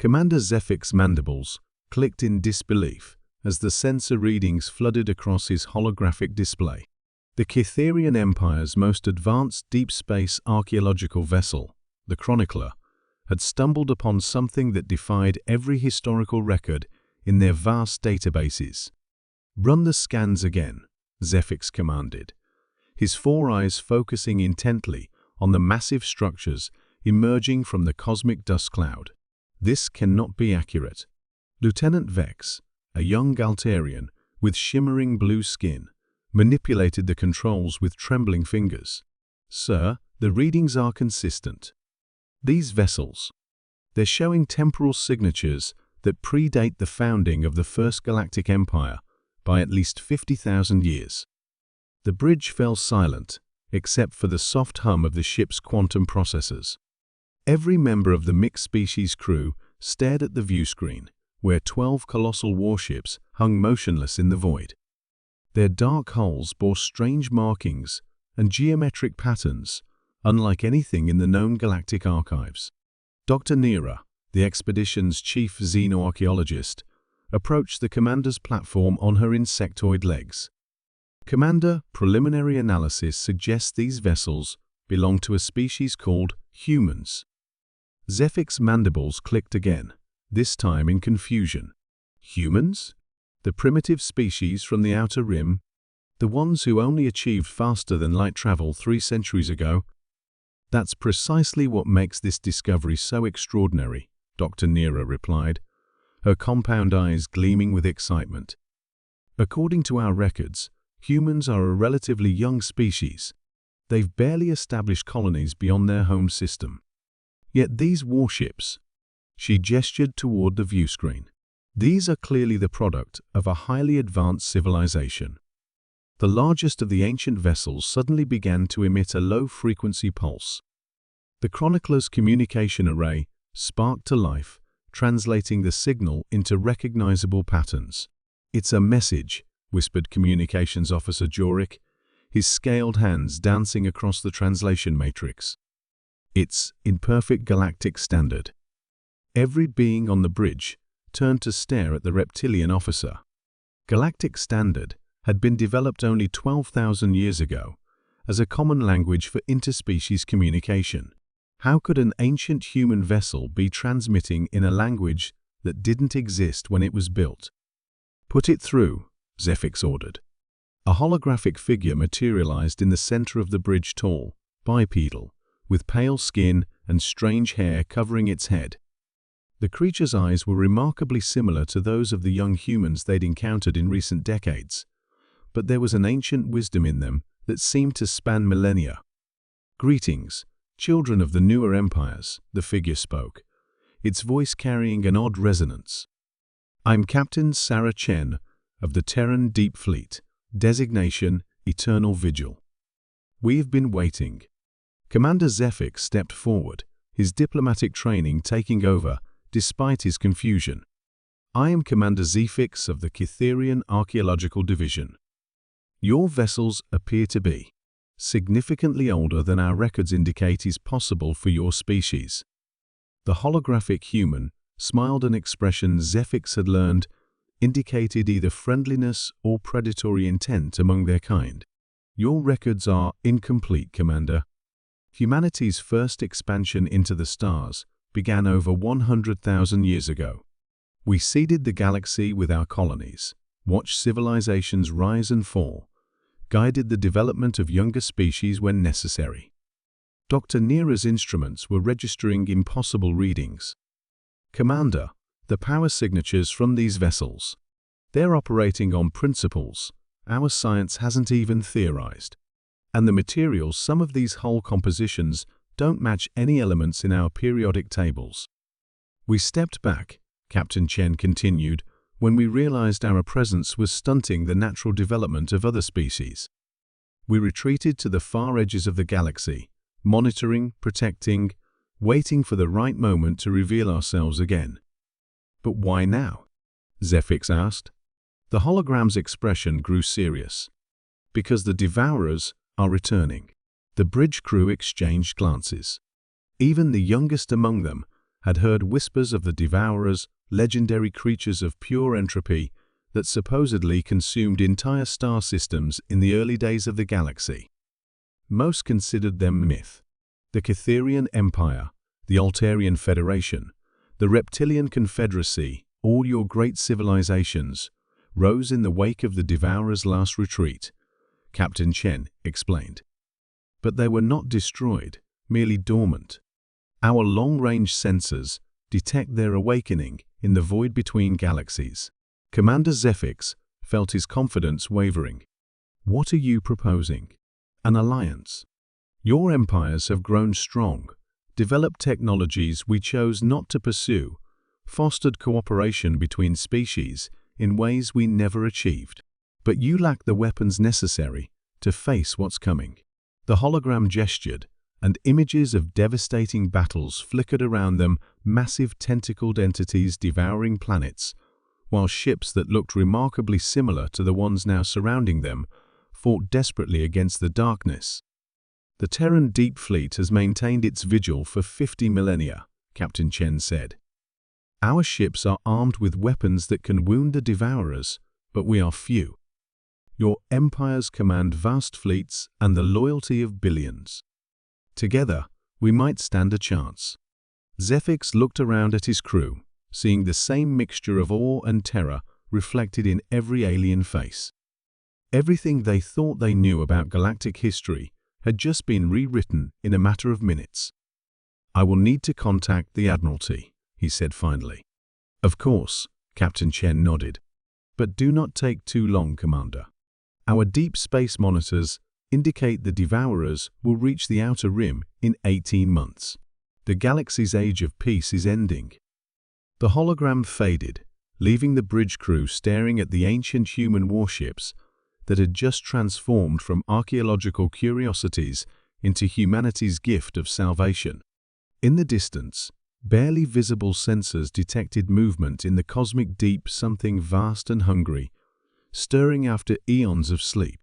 Commander Zephic's mandibles clicked in disbelief as the sensor readings flooded across his holographic display. The Kytherian Empire's most advanced deep space archaeological vessel, the Chronicler, had stumbled upon something that defied every historical record in their vast databases. "Run the scans again," Zephix commanded, his four eyes focusing intently on the massive structures emerging from the cosmic dust cloud. "This cannot be accurate." Lieutenant Vex, a young Galterian with shimmering blue skin, manipulated the controls with trembling fingers. "Sir, the readings are consistent. These vessels, they're showing temporal signatures that predate the founding of the First Galactic Empire by at least 50,000 years." The bridge fell silent, except for the soft hum of the ship's quantum processors. Every member of the mixed-species crew stared at the viewscreen, where 12 colossal warships hung motionless in the void. Their dark hulls bore strange markings and geometric patterns, unlike anything in the known galactic archives. Dr. Nira, the expedition's chief xenoarchaeologist, approached the commander's platform on her insectoid legs. "Commander, preliminary analysis suggests these vessels belong to a species called humans." Zephic's mandibles clicked again, this time in confusion. Humans? The primitive species from the Outer Rim? The ones who only achieved faster than light travel 3 centuries ago? "That's precisely what makes this discovery so extraordinary," Dr. Nira replied, her compound eyes gleaming with excitement. "According to our records, humans are a relatively young species. They've barely established colonies beyond their home system. Yet these warships," she gestured toward the viewscreen, "these are clearly the product of a highly advanced civilization." The largest of the ancient vessels suddenly began to emit a low-frequency pulse. The Chronicler's communication array sparked to life, translating the signal into recognizable patterns. "It's a message," whispered Communications Officer Jorik, his scaled hands dancing across the translation matrix. "It's in perfect galactic standard." Every being on the bridge turned to stare at the reptilian officer. Galactic Standard had been developed only 12,000 years ago as a common language for interspecies communication. How could an ancient human vessel be transmitting in a language that didn't exist when it was built? "Put it through," Zephix ordered. A holographic figure materialized in the center of the bridge, tall, bipedal, with pale skin and strange hair covering its head. The creature's eyes were remarkably similar to those of the young humans they'd encountered in recent decades, but there was an ancient wisdom in them that seemed to span millennia. "Greetings, children of the newer empires," the figure spoke, its voice carrying an odd resonance. "I'm Captain Sarah Chen of the Terran Deep Fleet, designation Eternal Vigil. We've been waiting." Commander Zephix stepped forward, his diplomatic training taking over despite his confusion. "I am Commander Zephix of the Kytherian Archaeological Division. Your vessels appear to be significantly older than our records indicate is possible for your species." The holographic human smiled, an expression Zephix had learned indicated either friendliness or predatory intent among their kind. "Your records are incomplete, Commander. Humanity's first expansion into the stars began over 100,000 years ago. We seeded the galaxy with our colonies, watched civilizations rise and fall, guided the development of younger species when necessary." Dr. Nira's instruments were registering impossible readings. "Commander, the power signatures from these vessels, they're operating on principles our science hasn't even theorized. And the materials, some of these hull compositions don't match any elements in our periodic tables. We stepped back," Captain Chen continued, "when we realized our presence was stunting the natural development of other species. We retreated to the far edges of the galaxy, monitoring, protecting, waiting for the right moment to reveal ourselves again." "But why now?" Zephix asked. The hologram's expression grew serious. "Because the devourers are returning." The bridge crew exchanged glances. Even the youngest among them had heard whispers of the devourers, legendary creatures of pure entropy that supposedly consumed entire star systems in the early days of the galaxy. Most considered them myth. The Cytherian Empire, the Altarian Federation, the Reptilian Confederacy, all your great civilizations, rose in the wake of the devourers' last retreat, Captain Chen explained. But they were not destroyed, merely dormant. Our long-range sensors detect their awakening in the void between galaxies. Commander Zefix felt his confidence wavering. What are you proposing? An alliance? Your empires have grown strong, developed technologies we chose not to pursue, fostered cooperation between species in ways we never achieved. But you lack the weapons necessary to face what's coming. The hologram gestured, and images of devastating battles flickered around them, massive tentacled entities devouring planets, while ships that looked remarkably similar to the ones now surrounding them fought desperately against the darkness. The Terran Deep Fleet has maintained its vigil for 50 millennia, Captain Chen said. Our ships are armed with weapons that can wound the devourers, but we are few. Your empires command vast fleets and the loyalty of billions. Together, we might stand a chance. Zefix looked around at his crew, seeing the same mixture of awe and terror reflected in every alien face. Everything they thought they knew about galactic history had just been rewritten in a matter of minutes. I will need to contact the Admiralty, he said finally. Of course, Captain Chen nodded. But do not take too long, Commander. Our deep space monitors indicate the devourers will reach the outer rim in 18 months. The galaxy's age of peace is ending. The hologram faded, leaving the bridge crew staring at the ancient human warships that had just transformed from archaeological curiosities into humanity's gift of salvation. In the distance, barely visible sensors detected movement in the cosmic deep, something vast and hungry, stirring after eons of sleep.